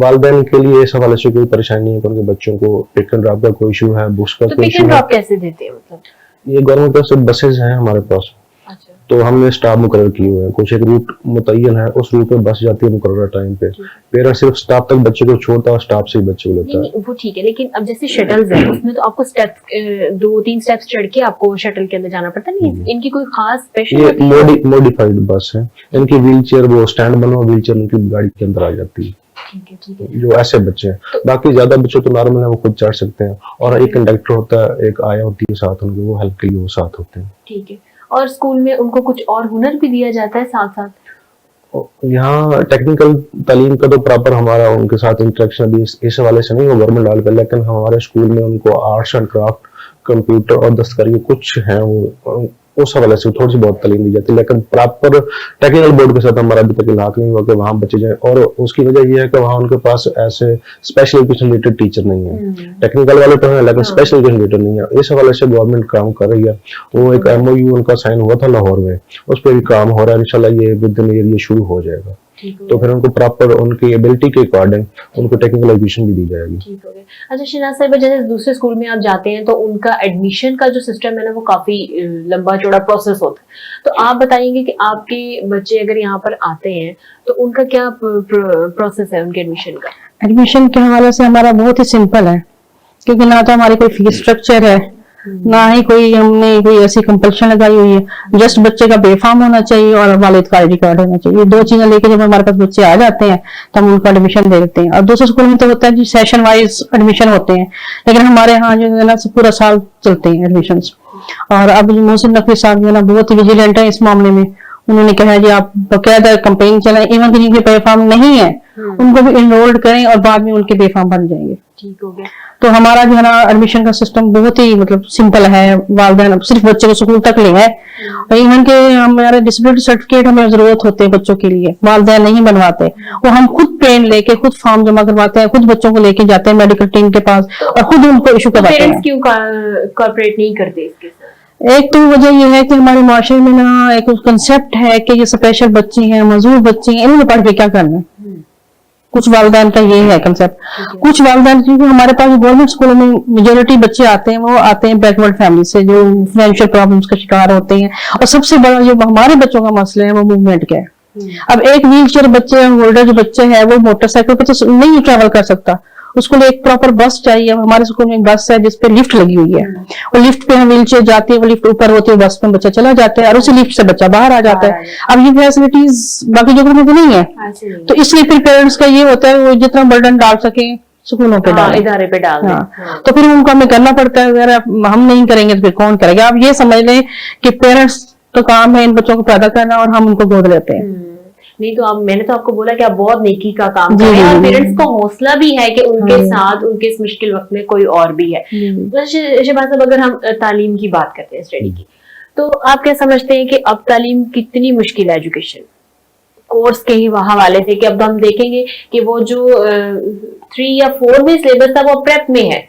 वालिदैन के लिए इस हवाले से कोई परेशानी नहीं है, क्योंकि बच्चों को पिक एंड ड्रॉप का कोई इशू है, बुक्स का कोई इशू है। कैसे देते हैं मतलब? ये गवर्नमेंट तरफ से बसेज हैं हमारे पास। अच्छा। तो हमने स्टाफ मुकर्रर किए हुए हैं, कुछ एक रूट मुतय्यन है, उस रूट पे बस जाती है मुकर्रर टाइम पे। पेरेंट्स सिर्फ स्टाफ तक बच्चे को छोड़ता है और स्टाफ से ही बच्चे को लेता है। नहीं, वो ठीक है, लेकिन अब जैसे शटल्स है उसमें तो आपको स्टेप्स 2-3 स्टेप्स चढ़ के आपको शटल के अंदर जाना पड़ता है। नहीं, इनकी कोई खास स्पेशल ये मॉडिफाइड बस है। इनकी व्हीलचेयर, वो स्टैंड बना हुआ व्हीलचेयर उनकी गाड़ी के अंदर आ जाती है। ठीक है। जो ऐसे बच्चे हैं, बाकी ज्यादा बच्चे तो नॉर्मल है, वो खुद चढ़ सकते हैं। और एक कंडक्टर होता है, एक आया होती है साथ उनके, वो हेल्प के लिए वो साथ होते हैं। ठीक है। और स्कूल में उनको कुछ और हुनर भी दिया जाता है साथ साथ? यहाँ टेक्निकल तालीम का तो प्रॉपर हमारा उनके साथ इंटरेक्शन अभी इस हवाले से नहीं हो गवर्नमेंट लेवल पे, लेकिन हमारे स्कूल में उनको आर्ट्स एंड क्राफ्ट, कंप्यूटर और दस्तकारी कुछ है, वो उस हवाले से थोड़ी सी बहुत तालीम दी जाती है। लेकिन प्रॉपर टेक्निकल बोर्ड के साथ हमारा अभी तक इलाक नहीं हुआ कि वहाँ बच्चे जाए। और उसकी वजह यह है कि वहाँ उनके पास ऐसे स्पेशल एजुकेशन रिलेटेड टीचर नहीं है। टेक्निकल वाले तो हैं, लेकिन स्पेशल एजुकेशन रिलेटेड नहीं है। इस हवाले से गवर्नमेंट काम कर रही है। वो एक MOU उनका साइन हुआ था लाहौर में, उस पर भी काम हो रहा है। इंशाल्लाह ये विद इन ईयर ये शुरू हो जाएगा। तो फिर उनको प्रॉपर उनकी एबिलिटी के अकॉर्डिंग उनको टेक्निकल एजुकेशन भी दी जाएगी। ठीक हो गया। अच्छा शहनाज साहिबा, जैसे दूसरे स्कूल में आप जाते हैं तो उनका एडमिशन का जो सिस्टम है ना वो काफी लंबा चौड़ा प्रोसेस होता है। तो आप बताएंगे कि आपके बच्चे अगर यहाँ पर आते हैं तो उनका क्या प्रोसेस है उनके एडमिशन का? एडमिशन के हवाले से हमारा बहुत ही सिंपल है, क्योंकि ना तो हमारी कोई फीस स्ट्रक्चर है, ना ही कोई हमने कोई ऐसी कंपल्शन लगाई हुई है। जस्ट बच्चे का बेफाम होना चाहिए और वालिद का आईडी कार्ड होना चाहिए। ये दो चीजें लेके जब हमारे पास बच्चे आ जाते हैं तो हम उनका एडमिशन दे देते हैं। और दूसरे स्कूल में तो होता है जी सेशन वाइज एडमिशन होते हैं, लेकिन हमारे यहाँ जो है ना पूरा साल चलते हैं एडमिशन। और अब जो मोहसिन नकवी साहब जो है ना बहुत ही विजिलेंट है इस मामले में। उन्होंने कहा जी आप बकायदा कंपेन चलाएं, इवन जिनके बेफाम नहीं है उनको भी इनरोल्ड करें और बाद में उनके बेफाम बन जाएंगे। ठीक हो गया। तो हमारा जो है ना एडमिशन का सिस्टम बहुत ही मतलब सिंपल है। वालिदैन सिर्फ बच्चे को स्कूल तक ले है, और इवन के हमारे डिसेबिलिटी सर्टिफिकेट हमें जरूरत होते हैं बच्चों के लिए, वालिदैन नहीं बनवाते। वो हम खुद पेन लेके खुद फॉर्म जमा करवाते हैं, खुद बच्चों को लेके जाते हैं मेडिकल टीम के पास और खुद उनको इशू करवाते हैं। पेरेंट्स क्यों कॉर्पोरेट नहीं करते इसके साथ? एक तो वजह यह है कि हमारे माशरे में ना एक कंसेप्ट है कि ये स्पेशल बच्चे हैं, मजदूर बच्चे हैं, इन्होंने पढ़ के क्या करना है। कुछ वालिदैन का ये है कंसेप्ट। कुछ वालिदैन क्योंकि हमारे पास गवर्नमेंट स्कूलों में मेजोरिटी बच्चे आते हैं वो आते हैं बैकवर्ड फैमिली से, जो फाइनेंशियल प्रॉब्लम्स का शिकार होते हैं। और सबसे बड़ा जो हमारे बच्चों का मसला है वो मूवमेंट का है। अब एक व्हील चेयर बच्चे होल्डर जो बच्चे है वो मोटरसाइकिल पे तो नहीं ट्रैवल कर सकता, उसको लिए एक प्रॉपर बस चाहिए। हमारे स्कूल में बस है जिसपे लिफ्ट लगी हुई है, और लिफ्ट पे हम व्हील चेयर जाती है, वो लिफ्ट ऊपर होती है, बस में बच्चा चला जाता है और उसी लिफ्ट से बच्चा बाहर आ जाता है। अब ये फैसिलिटीज बाकी जगहों में तो नहीं है, तो इसलिए फिर पेरेंट्स का ये होता है वो जितना बर्डन डाल सके स्कूलों पे डाल, इदारे पे डाल दें। हाँ। तो फिर उनको हमें करना पड़ता है। अगर हम नहीं करेंगे तो फिर कौन करेगा। आप ये समझ लें कि पेरेंट्स तो काम है इन बच्चों को पैदा करना और हम उनको गोद लेते हैं। नहीं तो मैंने तो आपको बोला कि आप बहुत नेकी का काम कर रहे हैं, और पेरेंट्स को हौसला भी है कि उनके साथ उनके इस मुश्किल वक्त में कोई और भी है। तो शहबाज साहब, अगर हम तालीम की बात करते हैं, स्टडी की, तो आप क्या समझते हैं कि अब तालीम कितनी मुश्किल है एजुकेशन कोर्स के ही हवाले से, कि अब हम देखेंगे कि वो जो 3 या 4 में सिलेबस था वो प्रेप में है,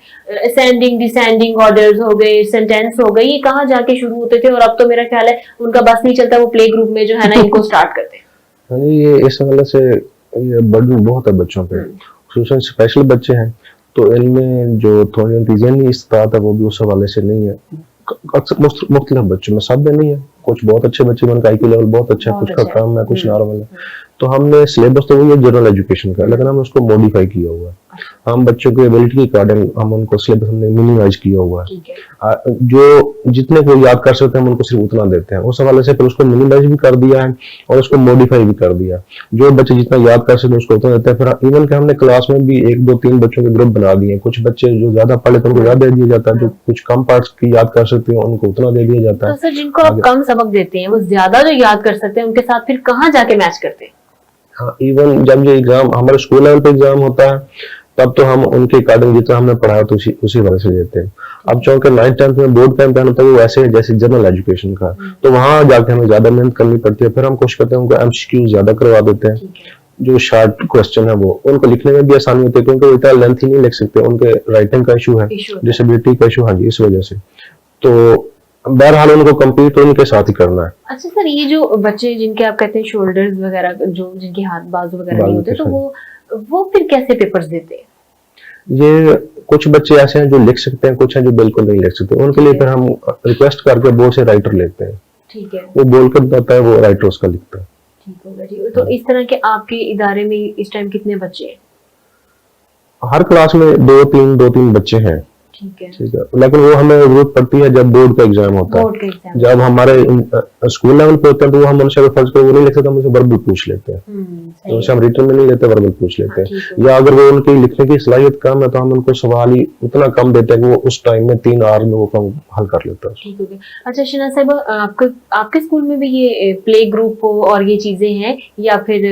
असेंडिंग डिसेंडिंग ऑर्डर्स हो गए, सेंटेंस हो गए, ये कहाँ जाके शुरू होते थे, और अब तो मेरा ख्याल है उनका बस नहीं चलता, वो प्ले ग्रुप में जो है ना इनको स्टार्ट करते हैं। ये इस हवाले से ये बर्डन बहुत है बच्चों पे, खुसूसन स्पेशल बच्चे हैं तो इनमें जो थोड़ी इंतजामी इस्तात है वो भी उस हवाले से नहीं है। मुख्तलिफ बच्चों में सब में नहीं है, कुछ बहुत अच्छे बच्चे उनका IQ लेवल बहुत अच्छा है, कुछ का कम है, कुछ नॉर्मल है। तो हमने सिलेबस तो वही है जनरल एजुकेशन का, लेकिन हमने उसको मॉडिफाई किया हुआ है। हम बच्चों की एबिलिटी के अकॉर्डिंग हम उनको सिलेबस हमने मिनिमाइज किया हुआ है। जो जितने को याद कर सकते हैं हम उनको सिर्फ उतना देते हैं। उस हवाले से फिर उसको मिनिमाइज भी कर दिया है और उसको मॉडिफाई भी कर दिया। जो बच्चे जितना याद कर सकते हैं उसको उतना देते हैं। फिर इवन के हमने क्लास में भी 1 2 3 बच्चों के ग्रुप बना दिए। कुछ बच्चे जो ज्यादा पढ़े तो उनको ज्यादा दे दिया जाता है, जो कुछ कम पार्ट्स की याद कर सकते हैं उनको उतना दे दिया जाता है। तो सर, जिनको आप कम सबक देते हैं वो ज्यादा जो याद कर सकते हैं उनके साथ फिर कहाँ जाके मैच करते हैं? हाँ, इवन जब ये एग्जाम हमारे स्कूल लेवल पे एग्जाम होता है तब तो हम उनके अकॉर्डिंग जितना हमने पढ़ाया तो उसी वजह से देते हैं। अब चूंकि 9th 10th में बोर्ड का इम्तिहान होता है वो वैसे है जैसे जनरल एजुकेशन का, तो वहां जाके हमें ज्यादा मेहनत करनी पड़ती है। फिर हम कोशिश करते हैं उनको MCQ ज्यादा करवा देते हैं, जो शॉर्ट क्वेश्चन है वो उनको लिखने में भी आसानी होती है क्योंकि वो इतना लेंथी नहीं लिख सकते, उनके राइटिंग का इशू है, डिसेबिलिटी का इशू। हाँ जी, इस वजह से तो बहरहाल उनको कंप्लीट उनके साथ ही करना है। अच्छा सर, ये जो बच्चे जिनके आप कहते हैं शोल्डर्स वगैरह, जो जिनके हाथ बाजू वगैरह नहीं होते, तो वो फिर कैसे पेपर्स देते हैं? ये कुछ बच्चे ऐसे हैं जो लिख सकते हैं, कुछ हैं जो बिल्कुल नहीं लिख सकते। उनके लिए फिर हम रिक्वेस्ट करके बोर्ड से राइटर लेते हैं। ठीक है, वो बोल कर बताता है, वो राइटर उसका लिखता है। ठीक होगा, ठीक है। तो इस तरह के आपके इदारे में इस टाइम कितने बच्चे हैं? हर क्लास में 2-3 बच्चे हैं। ठीक है, ठीक है, लेकिन वो हमें जरूरत पड़ती है जब बोर्ड का एग्जाम होता है। बोर्ड का एग्जाम जब हमारे स्कूल लेवल पे होता है तो वो हम उनसे फर्ज कर वो नहीं लिख सकते, हम उनसे वर्बल पूछ लेते हैं। तो उनसे हम रिटर्न में नहीं लेते, वर्बल पूछ लेते हैं। या अगर वो उनकी लिखने की सलाहियत कम है तो हम उनको सवाल ही उतना कम देते हैं कि वो उस टाइम में 3 आवर में वो कम हल कर लेता है। ठीक हो गया। अच्छा शहनाज साहिबा, आपके स्कूल में भी ये प्ले ग्रुप और ये चीजें हैं या फिर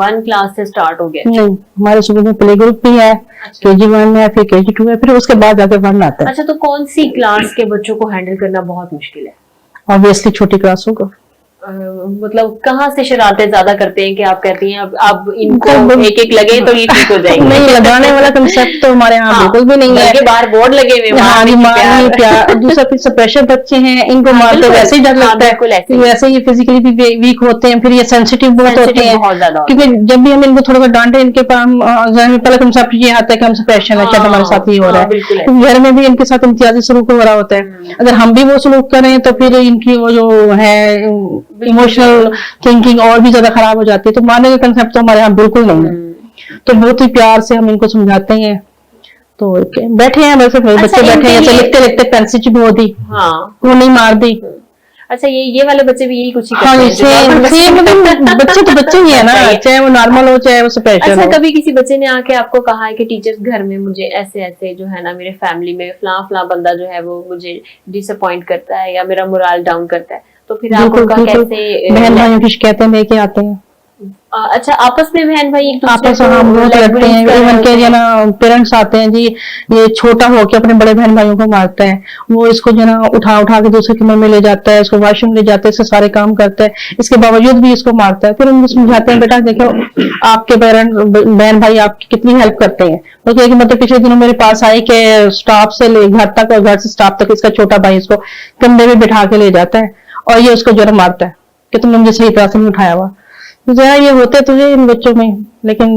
1 क्लास से स्टार्ट हो गया? नहीं, हमारे स्कूल में प्ले ग्रुप भी है, KG1 है, फिर KG2 है, फिर उसके बाद जाके 1 आता है। अच्छा, तो कौन सी क्लास के बच्चों को हैंडल करना बहुत मुश्किल है? ऑब्वियसली छोटी क्लास होगा। मतलब कहाँ से शरारतें ज्यादा करते हैं कि आप कहती हैं अब इनको एक लगे तो ये ठीक हो जाएंगे? नहीं, लगाने वाला कंसेप्ट तो हमारे यहाँ बिल्कुल भी नहीं है। बाहर बोर्ड लगे हुए, हाँ जी, मारने प्यार। दूसरा फिर स्पेशल बच्चे हैं, इनको मारते वैसे ही डर लगता है, वैसे ये फिजिकली भी वीक होते हैं, फिर ये सेंसिटिव बहुत होते हैं। क्योंकि जब भी हम इनको थोड़ा सा डांटे, इनके पहले कंसेप्ट ये आता है कि हम स्पेशल है, क्या हमारे साथ ही हो रहा है। घर में भी इनके साथ इम्तियाजी सलूक हो रहा होता है। अगर हम भी वो सलूक करें तो फिर इनकी वो जो है इमोशनल थिंकिंग और भी ज्यादा खराब हो जाती है। तो मारने का कंसेप्ट तो हमारे यहाँ बिल्कुल नहीं है। तो बहुत ही प्यार से हम इनको समझाते हैं तो बैठे हैं वैसे बच्चे बैठे हैं, ऐसे लिखते लिखते पेंसिल चिपो दी, हाँ वो नहीं मार दी। अच्छा, ये वाले बच्चे भी यही कुछ ही हाँ, करते हैं, जो normal बच्चे सेम मतलब बच्चे तो बच्चे ही है ना, चाहे वो नॉर्मल हो चाहे वो स्पेशल अच्छा, हो। कभी किसी बच्चे ने आके आपको कहा है कि टीचर्स घर में मुझे ऐसे ऐसे जो है ना, मेरे फैमिली में फला बंदा जो है वो मुझे डिसअपॉइंट करता है या मेरा मोरल डाउन करता है, तो फिर आप बिल्कुल उनका बिल्कुल, कैसे बहन भाइयों की शिकायतें लेके आते हैं, अच्छा, आपस में बहन भाई एक दूसरे आपस को में हम बहुत like लड़ते हैं। bullies कर रहे इवन के होते जो हैं। ना पेरेंट्स आते हैं जी, ये छोटा होके अपने बड़े बहन भाइयों को मारता है, वो इसको जो ना उठा उठा के दूसरे कमरे में ले जाता है, इसको वॉशरूम ले जाता है, इससे सारे काम करता है, इसके बावजूद भी इसको मारता है। फिर उनको समझाते हैं, बेटा देखो आपके पेरेंट बहन भाई आपकी कितनी हेल्प करते हैं। तो कहे कि मतलब पिछले दिनों मेरे पास आई कि स्टाफ से ले घर तक और घर से स्टाफ तक इसका छोटा भाई इसको कंधे में बिठा के ले जाता है और ये उसको जरा मारता है कि तुमने मुझे सही तरह से नहीं उठाया हुआ। जरा ये होते तो ये इन बच्चों में, लेकिन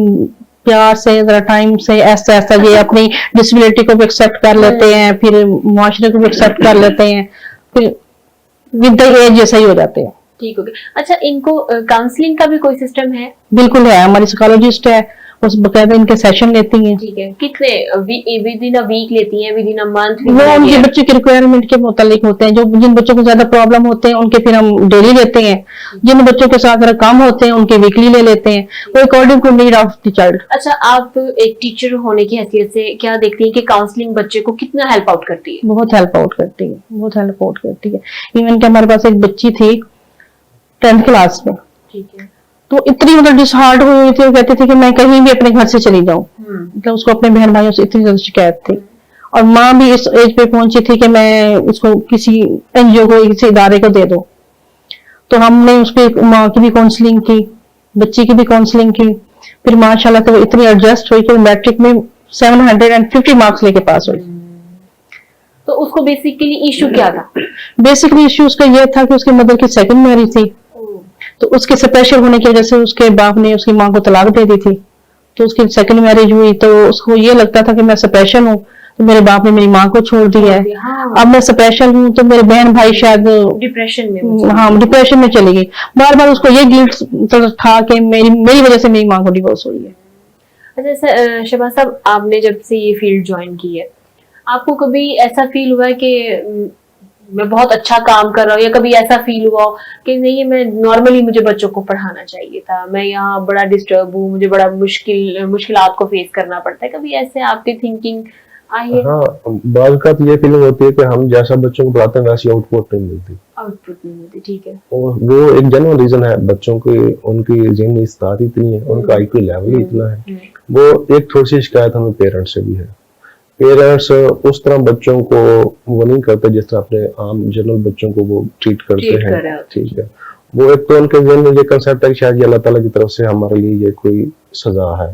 प्यार से जरा टाइम से ऐसा ऐसा ये अपनी डिसेबिलिटी को भी एक्सेप्ट कर लेते हैं, फिर मुआशरे को भी एक्सेप्ट कर लेते हैं, फिर विद द एज जैसा ही हो जाते हैं। ठीक हो गया। अच्छा, इनको काउंसलिंग का भी कोई सिस्टम है? बिल्कुल है, हमारी साइकोलॉजिस्ट है, उस बकायदा इनके सेशन लेती हैं। ठीक है, कितने विद इन अ वीक लेती हैं, विद इन अ मंथ? वो उनके बच्चे के रिक्वायरमेंट के मुतालिक होते हैं, जो जिन बच्चों को ज्यादा प्रॉब्लम होते हैं उनके फिर हम डेली लेते हैं, जिन बच्चों के साथ जरा कम होते हैं उनके वीकली ले लेते हैं, वो according to need of the child. अच्छा, आप एक टीचर होने की हैसियत से क्या देखती हैं कि काउंसलिंग बच्चे को कितना हेल्प आउट करती है? बहुत हेल्प आउट करती है, बहुत हेल्प आउट करती है। इवन कि हमारे पास एक बच्ची थी 10th क्लास में, ठीक है। तो इतनी मतलब डिसहार्ट हुई थी, वो कहती थी कि मैं कहीं भी अपने घर से चली जाऊं, मतलब उसको अपने बहन भाइयों से इतनी ज्यादा शिकायत थी। और माँ भी इस एज पे पहुंची थी कि मैं उसको किसी एनजीओ को, किसी इदारे को दे दूं। तो हमने उसकी माँ की भी काउंसलिंग की, बच्ची की भी काउंसलिंग की, फिर माशाल्लाह तो वो इतनी एडजस्ट हुई कि मैट्रिक में 750 मार्क्स लेके पास हुई। तो उसको बेसिकली इशू क्या था? बेसिकली इश्यू उसका यह था कि उसकी मदर की सेकंड मैरिज थी, तो उसके स्पेशल होने की वजह से उसके बाप ने उसकी माँ को तलाक दे दी थी। तो उसकी सेकंड मैरिज हुई तो उसको ये लगता था कि मैं स्पेशल हूँ, तो मेरे बाप ने मेरी माँ को छोड़ दिया है, हाँ, अब मैं स्पेशल हूँ तो मेरे बहन भाई शायद डिप्रेशन में वो हाँ डिप्रेशन में चली गई। बार बार उसको ये गिल्ट था कि मेरी वजह से मेरी माँ को डिवोर्स हुई है। अच्छा शहबाज साहब, आपने जब से ये फील्ड ज्वाइन की है, आपको कभी ऐसा फील हुआ है कि मैं बहुत अच्छा काम कर रहा हूँ, या कभी ऐसा फील हुआ हो कि नहीं, मैं नॉर्मली मुझे बच्चों को पढ़ाना चाहिए था, मैं यहाँ बड़ा डिस्टर्ब हूँ, मुझे बड़ा मुश्किलात को फेस करना पड़ता है, कभी ऐसे आपकी थिंकिंग आई है? हाँ, बात का तो ये फीलिंग होती है कि हम जैसा बच्चों को पढ़ाते हैं वैसी आउटपुट नहीं मिलती, आउटपुट नहीं मिलती। ठीक है। और वो एक जनरल रीजन है, बच्चों की उनकी ज़हनी इस्तात इतनी है, उनका IQ लेवल ही इतना है। वो एक थोड़ी सी शिकायत हमें पेरेंट्स से भी है, पेरेंट्स उस तरह बच्चों को वो नहीं करते जिस तरह अपने आम जनरल बच्चों को वो ट्रीट करते हैं। ठीक है, वो एक तो उनके जहन में ये कंसेप्ट है कि शायद ये अल्लाह ताला की तरफ से हमारे लिए ये कोई सजा है।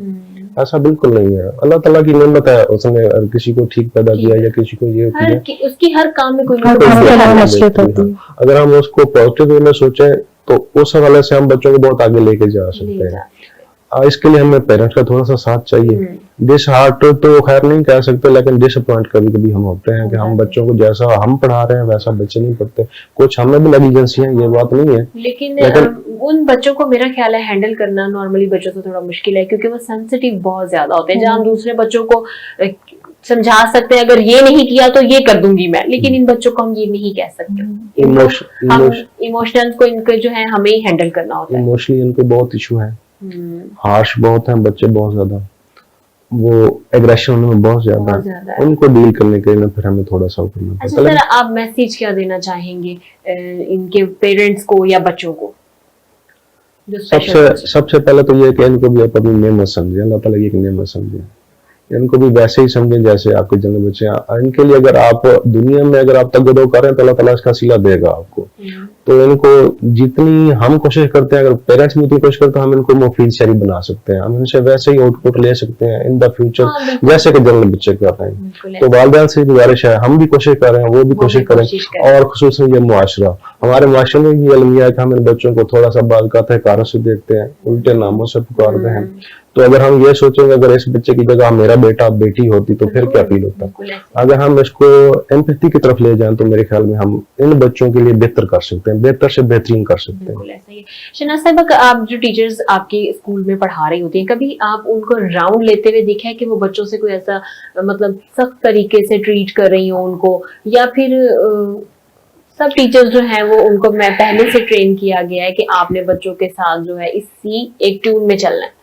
ऐसा बिल्कुल नहीं है, अल्लाह ताला की नेमत है, उसने अगर किसी को ठीक पैदा किया या किसी को ये किया, उसकी हर काम में कोई हर काम में मसलहत होती है। अगर हम उसको पॉजिटिव वे में सोचें तो उस हवाले से हम बच्चों को बहुत आगे लेके जा सकते हैं। इसके लिए हमें पेरेंट्स का थोड़ा सा साथ चाहिए। डिसहार्ट तो खैर नहीं कह सकते, लेकिन डिसअपॉइंट कभी कभी हम होते हैं कि हम बच्चों को जैसा हम पढ़ा रहे हैं वैसा बच्चे नहीं पढ़ते। कुछ हमें भी नेग्लिजेंसी है, ये बात नहीं है, लेकिन उन बच्चों को मेरा ख्याल है हैंडल करना नॉर्मली बच्चों से थोड़ा मुश्किल है, क्योंकि वो सेंसिटिव बहुत ज्यादा होते हैं। जहाँ हम दूसरे बच्चों को समझा सकते हैं अगर ये नहीं किया तो ये कर दूंगी मैं, लेकिन इन बच्चों को हम ये नहीं कह सकते। इमोशंस को इनके जो है हमें ही हैंडल करना होता है। इमोशनली इनको बहुत इशू है, हार्श बहुत हैं बच्चे, बहुत ज्यादा वो एग्रेशन उनमें बहुत ज्यादा है, उनको डील करने के लिए फिर हमें थोड़ा सा करना पड़ता है। अच्छा सर, आप मैसेज क्या देना चाहेंगे इनके पेरेंट्स को या बच्चों को? सबसे पहले तो ये कि इनको भी अपनी नेमत समझे, अल्लाह ताला की एक नेमत समझे, इनको भी वैसे ही समझें जैसे आपके जन्म बच्चे हैं। इनके लिए अगर आप दुनिया में अगर आप तगदो करें तो अल्लाह ताला इसका सिला देगा आपको। तो इनको जितनी हम कोशिश करते हैं, अगर पेरेंट्स भी उतनी कोशिश करते हैं, हम इनको मुफीद शहरी बना सकते हैं, हम इनसे वैसे ही आउटपुट ले सकते हैं इन द फ्यूचर जैसे कि जनरल बच्चे कर रहे हैं। तो वालिदैन से गुजारिश है, हम भी कोशिश कर रहे हैं, वो भी कोशिश करें, और खुसूसन ये मुआशरा हमारे माशरे में भी अलमिया है कि हम इन बच्चों को थोड़ा सा बालकात हकारों से देखते हैं, उल्टे नामों से पुकारते हैं। तो अगर हम ये सोचेंगे अगर इस बच्चे की जगह मेरा बेटा बेटी होती तो फिर क्या फील होता। बिल्कुल ऐसे। अगर हम इसको एम्पैथी की तरफ ले जाएं तो मेरे ख्याल में हम इन बच्चों के लिए बेहतर कर सकते हैं, बेहतर से बेहतरीन कर सकते हैं। बिल्कुल ऐसा ही है। शहनाज साहिबा, आप जो टीचर्स आपके स्कूल में पढ़ा रही होती हैं, कभी आप उनको राउंड लेते हुए देखा है कि वो बच्चों से कोई ऐसा मतलब सख्त तरीके से ट्रीट कर रही हो उनको, या फिर सब टीचर्स जो हैं वो उनको मैं पहले से ट्रेन किया गया है कि आपने बच्चों के साथ जो है इसी एक ट्यून में चलना है?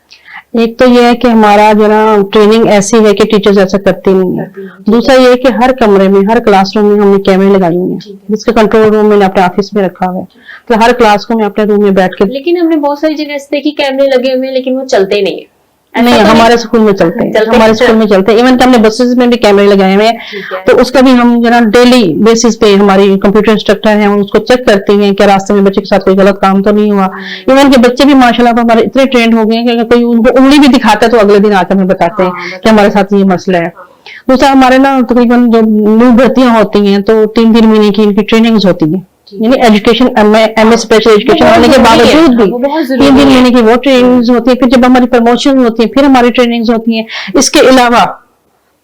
एक तो ये है कि हमारा जो ना ट्रेनिंग ऐसी है कि टीचर्स ऐसा करती नहीं है। दूसरा ये है कि हर कमरे में, हर क्लासरूम में हमने कैमरे लगाए हुए हैं, जिसके कंट्रोल रूम मैंने अपने ऑफिस में रखा हुआ है। तो हर क्लास को मैं अपने रूम में बैठ के, लेकिन हमने बहुत सारी जगह ऐसे देखी कैमरे लगे हुए हैं लेकिन वो चलते नहीं है। ऐसा नहीं, तो हमारे स्कूल में चलते हैं, चलते हमारे हैं। स्कूल में चलते हैं। इवन कि हमने बसेस में भी कैमरे लगाए हुए ठीक है। हैं, तो उसका भी हम जो ना डेली बेसिस पे हमारी कंप्यूटर इंस्ट्रक्टर हैं, उसको चेक करते हैं कि रास्ते में बच्चे के साथ कोई गलत काम तो नहीं हुआ। इवन के बच्चे भी माशाल्लाह हमारे इतने ट्रेंड हो गए हैं कि अगर कोई उनको उंगली भी दिखाता है तो अगले दिन आकर हमें बताते हैं कि हमारे साथ ये मसला है। दूसरा हमारे ना तकरीबन जो न्यू भर्तियां होती हैं तो 3-3 महीने की इनकी ट्रेनिंग्स होती है, यानी एजुकेशन एमए स्पेशल एजुकेशन होने के बावजूद भी वो बहुत जरूरी 3 है। महीने की वो ट्रेनिंग्स होती है। फिर जब हमारी प्रमोशन होती है फिर हमारी ट्रेनिंग्स होती है। इसके अलावा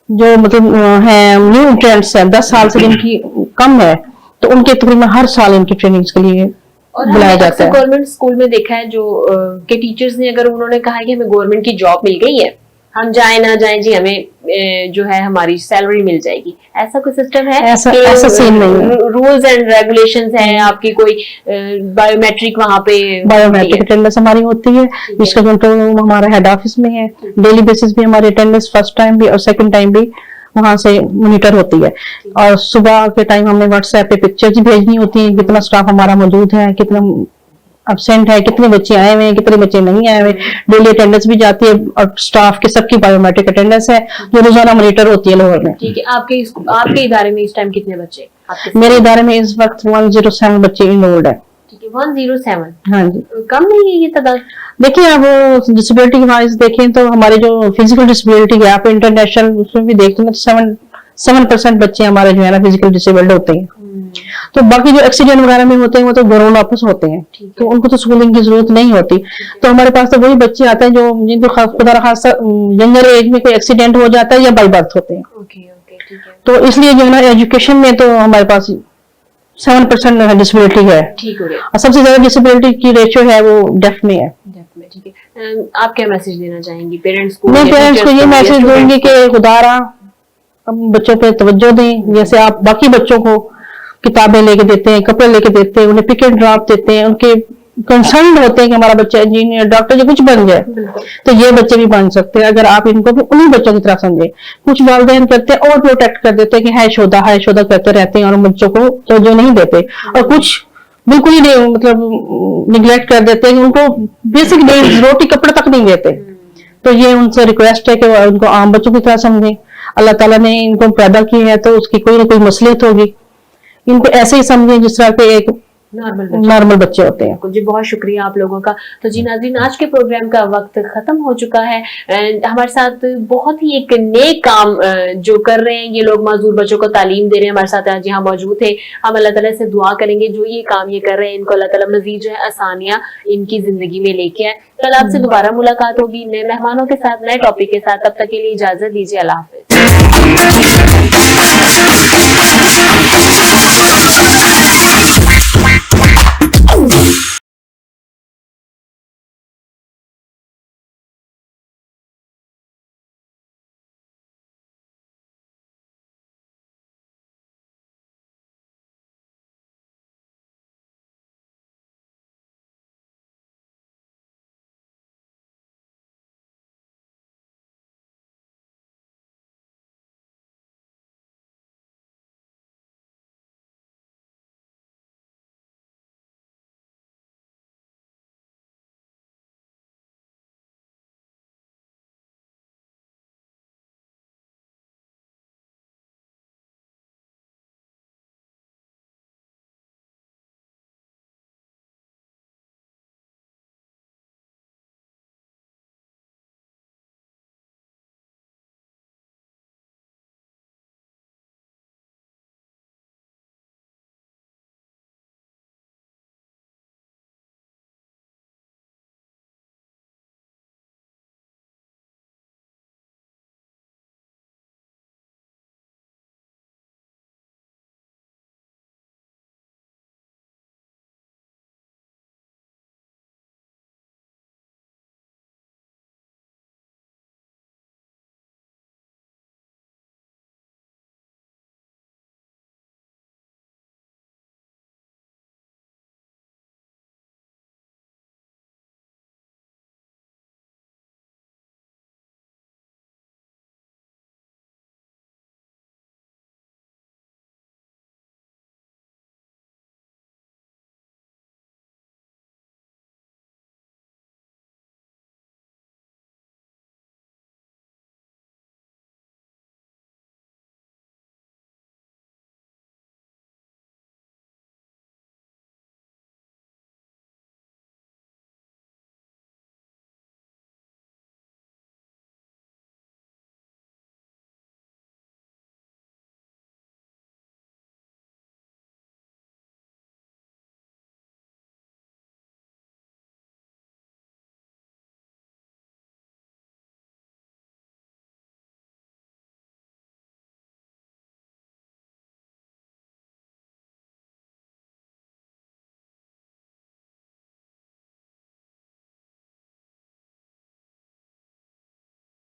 जो मतलब है न्यू इंट्रेंट्स है 10 साल से जिनकी कम है तो उनके तकरीबन हर साल इनकी ट्रेनिंग्स के लिए और बुलाया हमने जाता अक्सर है। गवर्नमेंट स्कूल में देखा है जो के टीचर्स ने अगर उन्होंने कहा है कि हमें गवर्नमेंट की जॉब मिल गई है, हम जाए ना जाए जी हमें जो है हमारी सैलरी मिल जाएगी, ऐसा कोई सिस्टम है? ऐसा सीन नहीं है। रूल्स एंड रेगुलेशंस हैं आपकी, कोई बायोमेट्रिक वहां पे बायोमेट्रिक अटेंडेंस हमारी होती है, जिसका कंट्रोल रूम हमारा हेड ऑफिस में है। डेली बेसिस पे हमारी अटेंडेंस फर्स्ट टाइम भी और सेकंड टाइम भी वहां से मॉनिटर होती है। और सुबह के टाइम हमें व्हाट्सएप पे पिक्चर्स भेजनी होती है, कितना स्टाफ हमारा मौजूद है, कितना एब्सेंट है, कितने बच्चे आए हुए हैं, कितने बच्चे नहीं आए हुए। डेली अटेंडेंस भी जाती है और स्टाफ की सबकी बायोमेट्रिक अटेंडेंस है जो रोजाना मॉनिटर होती है लोअर में। ठीक है। आपके इदारे में इस टाइम कितने बच्चे आपके? मेरे इदारे में इस वक्त 107 बच्चे इनरोल्ड है। ठीक है, 107। हाँ जी। कम नहीं है ये तादाद? देखिए अब डिसेबिलिटी वाइज देखें तो हमारे जो फिजिकल डिसेबिलिटी है, आप इंटरनेशनल उसमें भी देखते हैं तो 7% बच्चे हमारे जो है ना फिजिकल डिसेबल्ड होते हैं। तो बाकी जो एक्सीडेंट वगैरह में होते हैं वो तो ग्राउंड वापस होते हैं, तो उनको तो स्कूलिंग की जरूरत नहीं होती। तो हमारे पास तो वही बच्चे आते हैं जो जिनको खुदा न खास्ता यंगर एज में कोई एक्सीडेंट हो जाता है या बाई बर्थ होते हैं। ओके ओके, ठीक है। तो इसलिए जो है ना एजुकेशन में तो हमारे पास 7% डिसेबिलिटी है, ठीक हो गया। और सबसे ज्यादा डिसेबिलिटी की रेशियो है वो डेफ में है। ठीक है। आप क्या मैसेज देना चाहेंगी पेरेंट्स को? मैं या पेरेंट्स को टीचर्स ये या मैसेज स्टूडेंट्स दूंगी को? कि खुदारा हम बच्चों पे तवज्जो दें, जैसे आप बाकी बच्चों को किताबें लेके देते हैं, कपड़े लेके देते हैं, उन्हें पिक एंड ड्रॉप देते हैं, उनके कंसर्न होते हैं कि हमारा बच्चा इंजीनियर डॉक्टर जो कुछ बन जाए, तो ये बच्चे भी बन सकते हैं अगर आप इनको भी उन्हीं बच्चों की तरह समझे। कुछ वालिदैन करते हैं और प्रोटेक्ट कर देते हैं कि है शोधा करते रहते हैं और बच्चों को तवज्जो नहीं देते, और कुछ बिल्कुल ही मतलब निगलेक्ट कर देते हैं कि उनको बेसिक नीड्स रोटी कपड़े तक नहीं देते। तो ये उनसे रिक्वेस्ट है कि वो उनको आम बच्चों की तरह समझें। अल्लाह ताला ने इनको पैदा किया है तो उसकी कोई ना कोई मसलियत होगी, इनको ऐसे ही समझें जिस तरह के एक नॉर्मल बच्चे होते हैं। जी बहुत शुक्रिया आप लोगों का। तो जी नाज़रीन, आज के प्रोग्राम का वक्त खत्म हो चुका है। हमारे साथ बहुत ही एक नेक काम जो कर रहे हैं ये लोग, माजूर बच्चों को तालीम दे रहे हैं, हमारे साथ आज यहाँ मौजूद थे। हम अल्लाह ताला से दुआ करेंगे जो ये काम ये कर रहे हैं इनको अल्लाह ताला मजीद जो है आसानियां इनकी जिंदगी में लेके आए। कल आपसे दोबारा मुलाकात होगी नए मेहमानों के साथ, नए टॉपिक के साथ। तब तक के लिए इजाजत दीजिए, अल्लाह हाफिज।